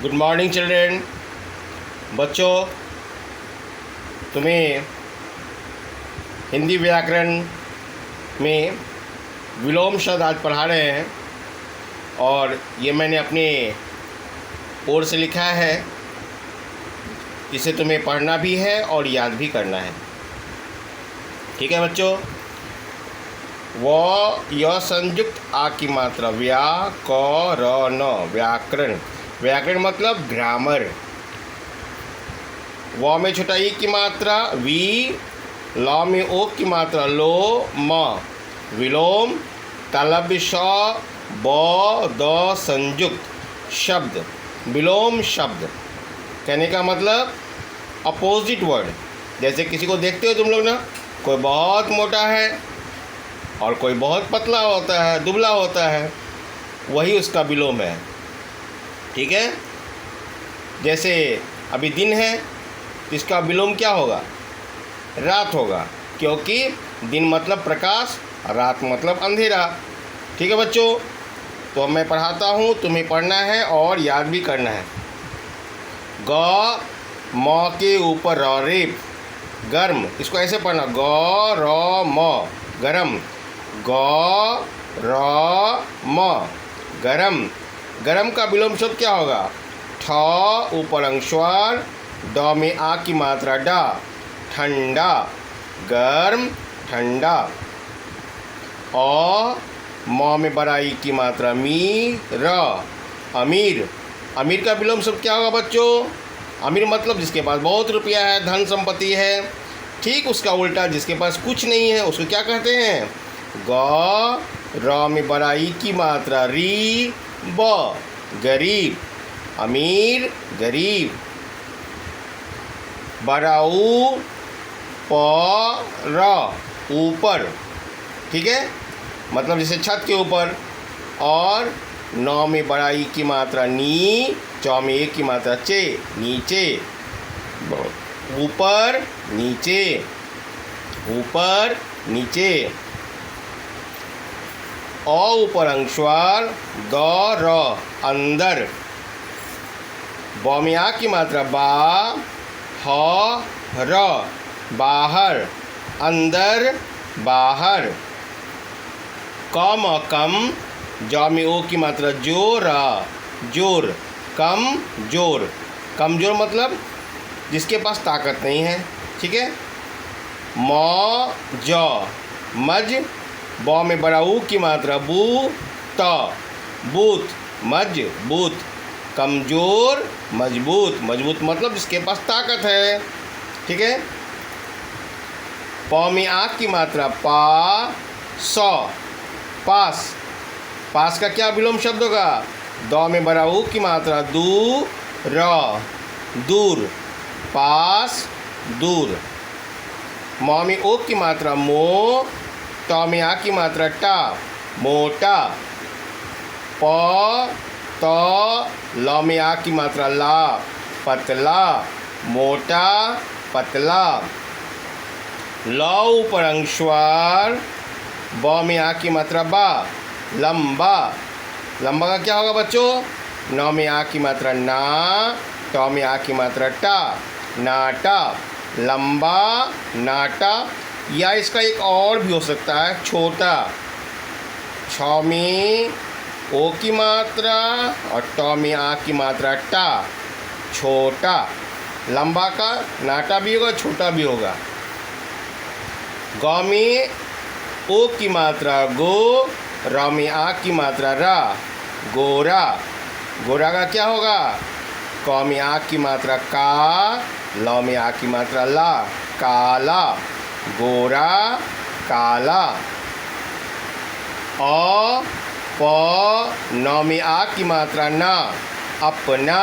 Good morning children. बच्चों, तुम्हें हिंदी व्याकरण में विलोम शब्द आज पढ़ा रहे हैं और ये मैंने अपने ओर से लिखा है। इसे तुम्हें पढ़ना भी है और याद भी करना है। ठीक है बच्चों। य संयुक्त आ की मात्रा व्याकरण, व्याकरण व्याकरण मतलब ग्रामर। व में छोटा ई की मात्रा वी, ल में ओ की मात्रा लो म, विलोम तलव्य श ब द संयुक्त शब्द विलोम शब्द। कहने का मतलब अपोजिट वर्ड। जैसे किसी को देखते हो तुम लोग ना, कोई बहुत मोटा है और कोई बहुत पतला होता है, दुबला होता है, वही उसका विलोम है। ठीक है। जैसे अभी दिन है तो इसका विलोम क्या होगा? रात होगा, क्योंकि दिन मतलब प्रकाश, रात मतलब अंधेरा। ठीक है बच्चों। तो मैं पढ़ाता हूँ, तुम्हें पढ़ना है और याद भी करना है। ग म के ऊपर र रेप गर्म, इसको ऐसे पढ़ना ग र म गरम, ग र म गरम। गरम का विलोम शब्द क्या होगा? ठ ऊपर अंशवार, ड में आ की मात्रा डा, ठंडा, गर्म, ठंडा। अ म में बड़ा ई की मात्रा मी, र अमीर। अमीर का विलोम शब्द क्या होगा बच्चों? अमीर मतलब जिसके पास बहुत रुपया है, धन संपत्ति है। ठीक उसका उल्टा जिसके पास कुछ नहीं है, उसको क्या कहते हैं? ग र में बड़ा ई की मात्रा री, ब गरीब, अमीर, गरीब। बड़ा ऊ प र ऊपर। ठीक है, मतलब जैसे छत के ऊपर। और नौ में बड़ा ई की मात्रा नी, चौ में एक की मात्रा चे, नीचे, ऊपर, नीचे, ऊपर, नीचे। अ ऊपर अंशवार, द र अंदर, ब में आ की मात्रा बा, ह र बाहर, अंदर, बाहर। कम कम, ज में ओ की मात्रा जोर, जोर, कम जोर। कमजोर मतलब जिसके पास ताकत नहीं है। ठीक है। म ज मज, ब में बड़ा ऊ की मात्रा बू, त बूत, मजबूत, कमजोर, मजबूत। मजबूत मतलब जिसके पास ताकत है। ठीक है। प में आ की मात्रा पा, स पास। पास का क्या विलोम शब्द होगा? द में बड़ा ऊ की मात्रा दू, र दूर, पास, दूर। म में ओ की मात्रा मो, त में आ की मात्रा टा, मोटा। प त ल में आ की मात्रा ला, पतला, मोटा, पतला। ल ऊपर अंशवार, ब में आ की मात्रा बा, लंबा। लंबा का क्या होगा बच्चों? न में आ की मात्रा ना, ट में आ की मात्रा टा, नाटा, लंबा, नाटा। या इसका एक और भी हो सकता है, छोटा। छ में ओ की मात्रा और ट में आ की मात्रा टा, छोटा। लंबा का नाटा भी होगा, छोटा भी होगा। ग में ओ की मात्रा गो, र में आ की मात्रा रा, गोरा। गोरा का क्या होगा? क में आ की मात्रा का, ल में आ की मात्रा ला, काला, गोरा, काला। अ प न में आ की मात्रा ना, अपना।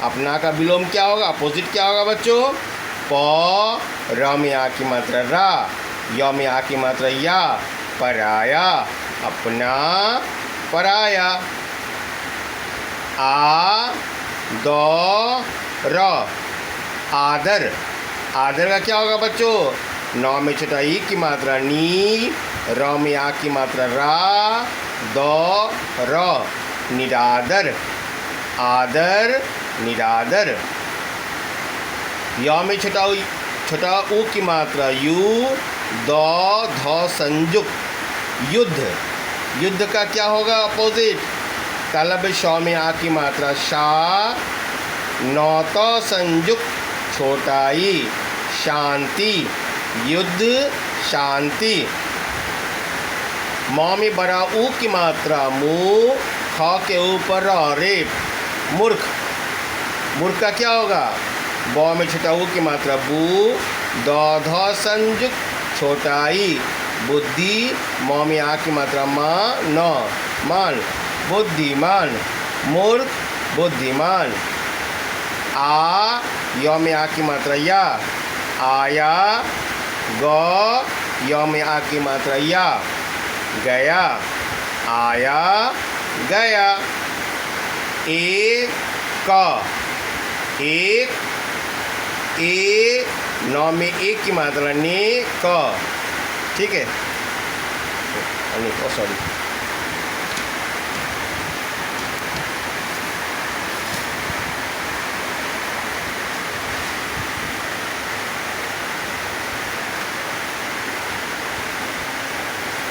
अपना का विलोम क्या होगा? अपोजिट क्या होगा बच्चों? प र में आ की मात्रा रा, य में आ की मात्रा या, पराया, अपना, पराया। आ द र आदर। आदर का क्या होगा बच्चों? न में छोटा ई की मात्रा नी, र में आ की मात्रा रा, द र निरादर, आदर, निरादर। या में छोटा ऊ की मात्रा यू, द, ध संयुक्त युद्ध। युद्ध का क्या होगा अपोजिट? तलब शौ में आ की मात्रा शा, नौत संयुक्त छोटाई शांति युद्ध शांति। मौ में बड़ा ऊ की मात्रा मु, ख के ऊपर रेप मूर्ख। मूर्ख का क्या होगा? ब में छोटा ऊ की मात्रा बू, द, ध संयुक्त छोटाई बुद्धि। मौ में आ की मात्रा माँ, न मान बुद्धिमान। मूर्ख बुद्धिमान। आ य में आ की मात्रा या, आया। ग य में आ की मात्रा या, गया। आया गया। एक ए नौ में एक की मात्रा ने क। ठीक है, सॉरी।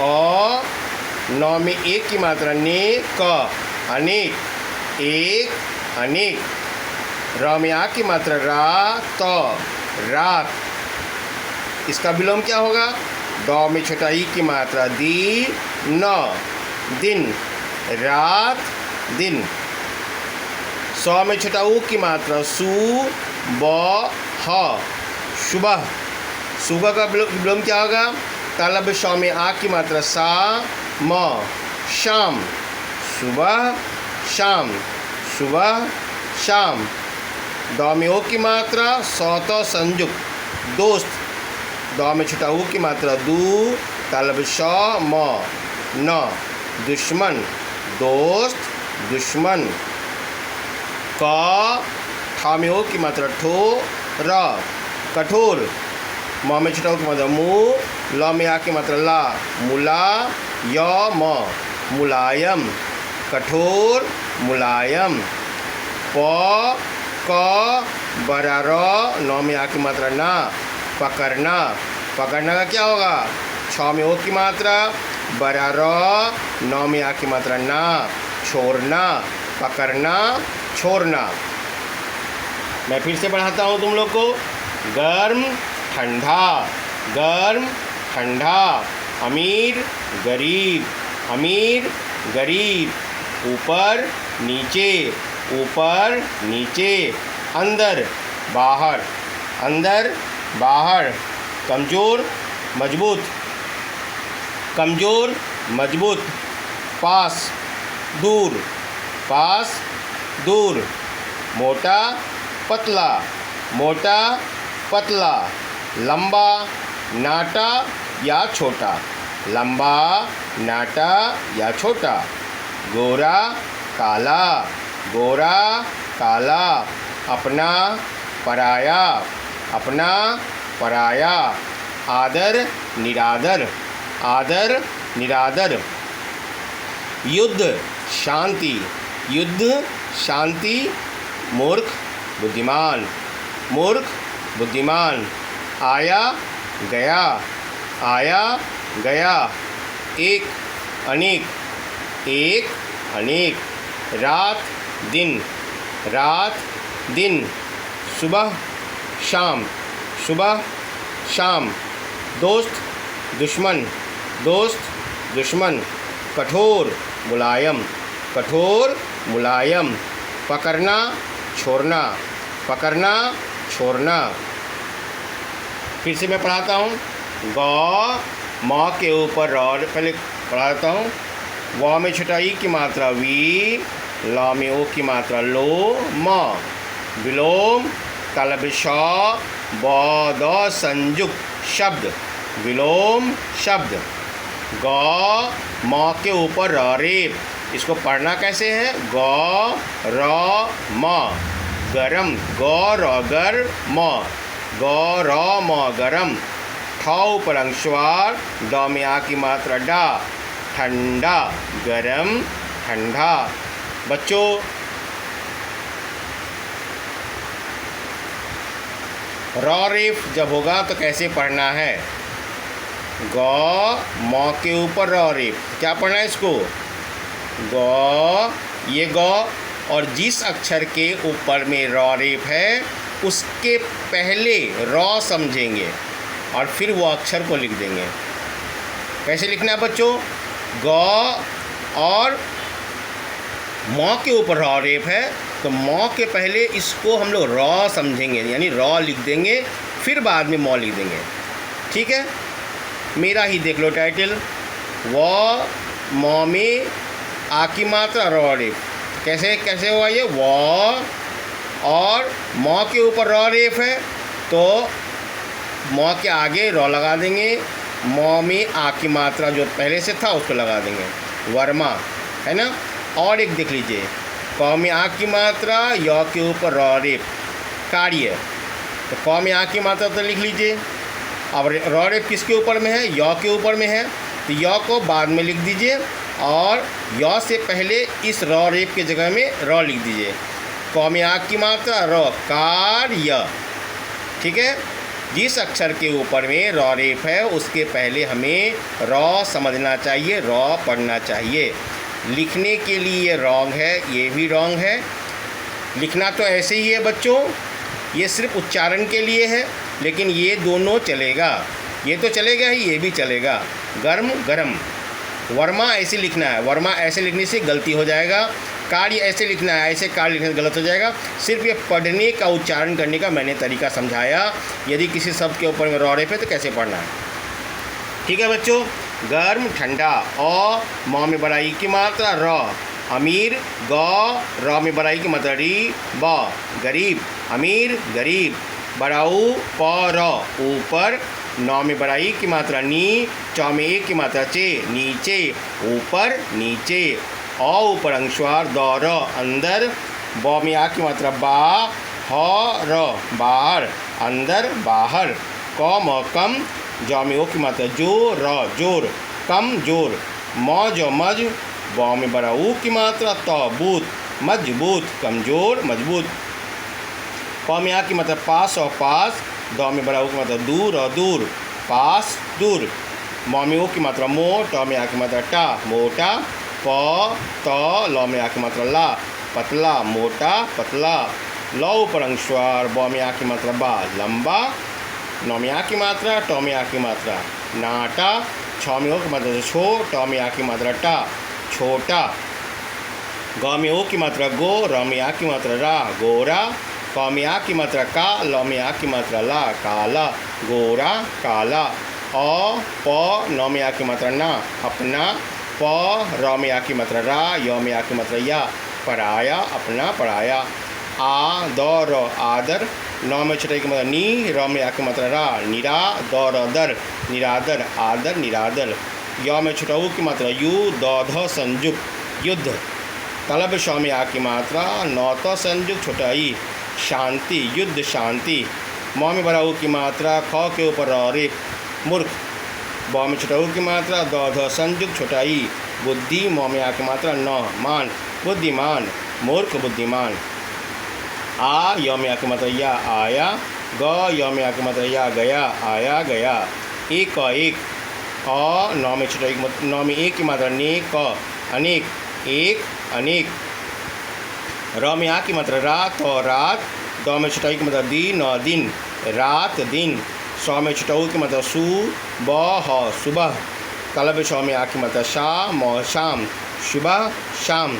और नौ में एक की मात्रा ने क, अनेक। एक अनेक। र में आ की मात्रा रा, त रात। इसका विलोम क्या होगा? द में छोटा ई की मात्रा दी, न दिन रात दिन। सौ में छोटा ऊ की मात्रा सु, ब, ह सुबह। सुबह का विलोम क्या होगा? तलब शौ में आ की मात्रा सा, म शाम। सुबह शाम सुबह शाम। द में ओ की मात्रा सौत संयुक्त दोस्त। द में छोटा ऊ की मात्रा दू, तलब शौ म न दुश्मन दोस्त दुश्मन। क ठा में ओ की मात्रा ठो, र कठोर। म में छोटा ऊ की मात्रा मु, ल में आ की मात्रा ला मुला, य म मुलायम कठोर मुलायम। प क बड़ा र, नौ में आ की मात्रा ना पकड़ना। पकड़ना का क्या होगा? छ में ओ की मात्रा बड़ा र, नौ में आ की मात्रा ना छोड़ना पकड़ना छोड़ना। मैं फिर से पढ़ाता हूँ तुम लोग को। गर्म ठंडा, गर्म ठंडा। अमीर गरीब, अमीर गरीब। ऊपर नीचे, ऊपर नीचे। अंदर बाहर, अंदर बाहर। कमज़ोर मजबूत, कमज़ोर मजबूत। पास दूर, पास दूर। मोटा पतला, मोटा पतला। लंबा नाटा या छोटा, लंबा नाटा या छोटा। गोरा काला, गोरा काला। अपना पराया, अपना पराया। आदर निरादर, आदर निरादर। युद्ध शांति, युद्ध शांति। मूर्ख बुद्धिमान, मूर्ख बुद्धिमान। आया गया, आया गया। एक अनेक, एक अनेक। रात दिन, रात दिन। सुबह शाम, सुबह शाम। दोस्त दुश्मन, दोस्त दुश्मन। कठोर मुलायम, कठोर मुलायम। पकड़ना छोड़ना, पकड़ना छोड़ना। फिर से मैं पढ़ाता हूँ। ग म के ऊपर र, पहले पढ़ाता हूँ। व में छोटा ई की मात्रा वी, ल में ओ की मात्रा लो, म विलोम तलब श, ब, द संयुक्त शब्द विलोम शब्द। ग म के ऊपर र रेप। इसको पढ़ना कैसे है? ग र म गरम, ग र गर म, ग र म गरम। ठ ऊपर अंशवार, द में आ की मात्रा डा ठंडा गरम ठंडा। बच्चों रॉ रेफ जब होगा तो कैसे पढ़ना है? गौ मौ के ऊपर रॉ रेफ, क्या पढ़ना है इसको? गौ, ये गौ, और जिस अक्षर के ऊपर में रॉ रेफ है उसके पहले रॉ समझेंगे और फिर वो अक्षर को लिख देंगे। कैसे लिखना है बच्चों? गौ और मौ के ऊपर रॉ रेफ है तो मौ के पहले इसको हम लोग रॉ समझेंगे, यानी रॉ लिख देंगे, फिर बाद में मौ लिख देंगे। ठीक है, मेरा ही देख लो टाइटल, व मौ में आ की मात्रा रॉ रेफ। कैसे कैसे हुआ ये? व और मौ के ऊपर रॉ रेफ है तो मौ के आगे रॉ लगा देंगे, मौ में आ की मात्रा जो पहले से था उसको लगा देंगे, वर्मा, है ना। और एक देख लीजिए, क में आ की मात्रा, य के ऊपर रॉ रेफ, कार्य, तो क में आ की मात्रा तो लिख लीजिए। अब रॉ रेफ किसके ऊपर में है? य के ऊपर में है, तो य को बाद में लिख दीजिए और य से पहले इस रॉ रेफ के जगह में रॉ लिख दीजिए। क में आ की मात्रा रॉ, कार्य। ठीक है, जिस अक्षर के ऊपर में रॉ रेफ है उसके पहले हमें रॉ समझना चाहिए, रॉ पढ़ना चाहिए। लिखने के लिए ये रॉन्ग है, ये भी रॉन्ग है। लिखना तो ऐसे ही है बच्चों, ये सिर्फ उच्चारण के लिए है, लेकिन ये दोनों चलेगा, ये तो चलेगा ही, ये भी चलेगा। गर्म गरम, वर्मा ऐसे लिखना है, वर्मा ऐसे लिखने से गलती हो जाएगा। कार्य ऐसे लिखना है, ऐसे कार्य लिखने से गलत हो जाएगा। सिर्फ ये पढ़ने का, उच्चारण करने का मैंने तरीका समझाया। यदि किसी शब्द के ऊपर में रॉ रेफ है तो कैसे पढ़ना है। ठीक है बच्चों, गर्म ठंडा, अ मौ में बड़ाई की मात्रा रॉ, अमीर, ग रॉ में बड़ाई की मात्रा री, ब गरीब, अमीर गरीब, बड़ाऊ, प रॉ ऊपर, नौ में बड़ाई की मात्रा नी, चौ में एक की मात्रा चे नीचे, ऊपर नीचे, अ ऊपर अंशवार, द र अंदर, ब में आ की मात्रा बा, ह र बाहर, अंदर बाहर, क म कम, ज में ओ की मात्रा जो, र जोर, कम जोर, म ज मज, ब में बड़ा ऊ की मात्रा त बूत, मजबूत, कमजोर मजबूत, प में आ की मात्रा पास और पास, द में बड़ा ऊ की मात्रा दूर और दूर, पास दूर, म में ओ की मात्रा मो, ट में आ की मात्रा टा मोटा, प त ल में आ की मात्रा ला पतला मोटा पतला, ल ऊपर अंशवार, ब में आ की मात्रा बा लंबा, नौ में आ की मात्रा, ट में आ की मात्रा नाटा, छ में ओ की मात्रा छो, ट में आ की मात्रा टा छोटा, ग में ओ की मात्रा गो, र में आ की मात्रा रा गोरा, क में आ की मात्रा का, ल में आ की मात्रा ला काला गोरा काला, अ प नौ में आ की मात्रा ना अपना, प र में आ की मात्रा रा, य में आ की मात्रा या पराया अपना पराया, आ द र आदर, नौ में छटाई की मात्रा नी, र में आ की मात्रा रा निरा, द र दर निरादर आदर निरादर, य में छटाऊ की मात्रा यू, द ध संयुक्त युद्ध, तलब श में आ की मात्रा, नौ त संयुक्त छोटाई शांति युद्ध शांति, म में बड़ा ऊ की मात्रा, ख के ऊपर र रेफ मूर्ख, ब में छटाऊ की मात्रा, द ध संयुक्त छोटाई बुद्धि, म में आ की मात्रा न मान बुद्धिमान मूर्ख बुद्धिमान, आ य में आ की मात्रा या आया, ग य में आ की मात्रा या गया आया गया, एक एक, अ नौ में छटाई नौ में एक की मात्रा ने क अनेक एक अनेक, र में आ की मात्रा रात और रात, द में छटाई की मात्रा दी नौ दिन रात दिन, स में छटाऊ की मात्रा सु, ब ह सुबह, तलब श में आ की मात्रा शाम और शाम सुबह शाम,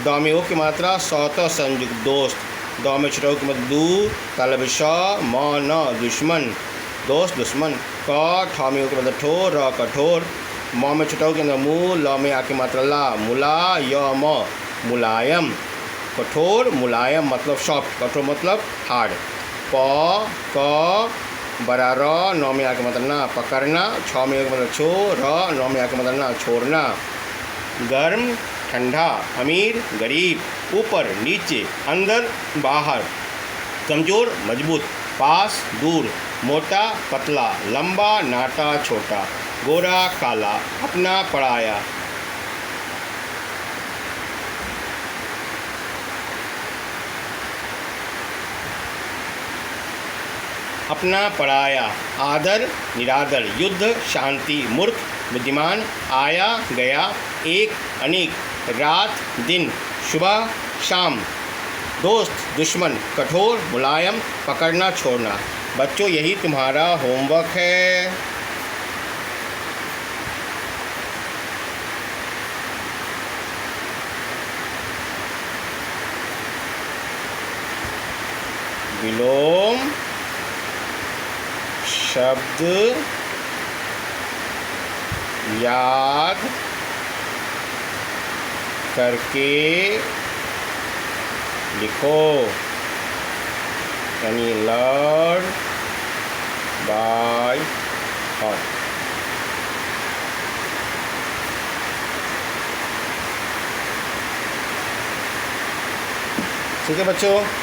द में ओ की मात्रा स त संयुक्त दोस्त, द में छटाऊ की मात्रा दू, तलब श म न दुश्मन दोस्त दुश्मन, क ठ में ओ की मात्रा ठो र कठोर, म में छटाऊ के अंदर मु, ल में आ की मात्रा ला मुला य म मुलायम, कठोर मुलायम मतलब सॉफ्ट, कठोर मतलब हार्ड, प क बड़ा र, नौ में आ के मतलब ना पकड़ना, छ में मतलब छो र, नौ में आ के मतलब ना छोड़ना, गर्म ठंडा, अमीर गरीब, ऊपर नीचे अंदर बाहर, कमज़ोर मजबूत, पास दूर, मोटा पतला, लंबा नाटा छोटा, गोरा काला, अपना पराया। अपना पराया, आदर निरादर, युद्ध शांति, मूर्ख बुद्धिमान, आया गया, एक अनेक, रात दिन, सुबह शाम, दोस्त दुश्मन, कठोर मुलायम, पकड़ना छोड़ना। बच्चों यही तुम्हारा होमवर्क है। विलोम शब्द याद करके लिखो, यानी लर्न बाय हार्ट। ठीक है बच्चों।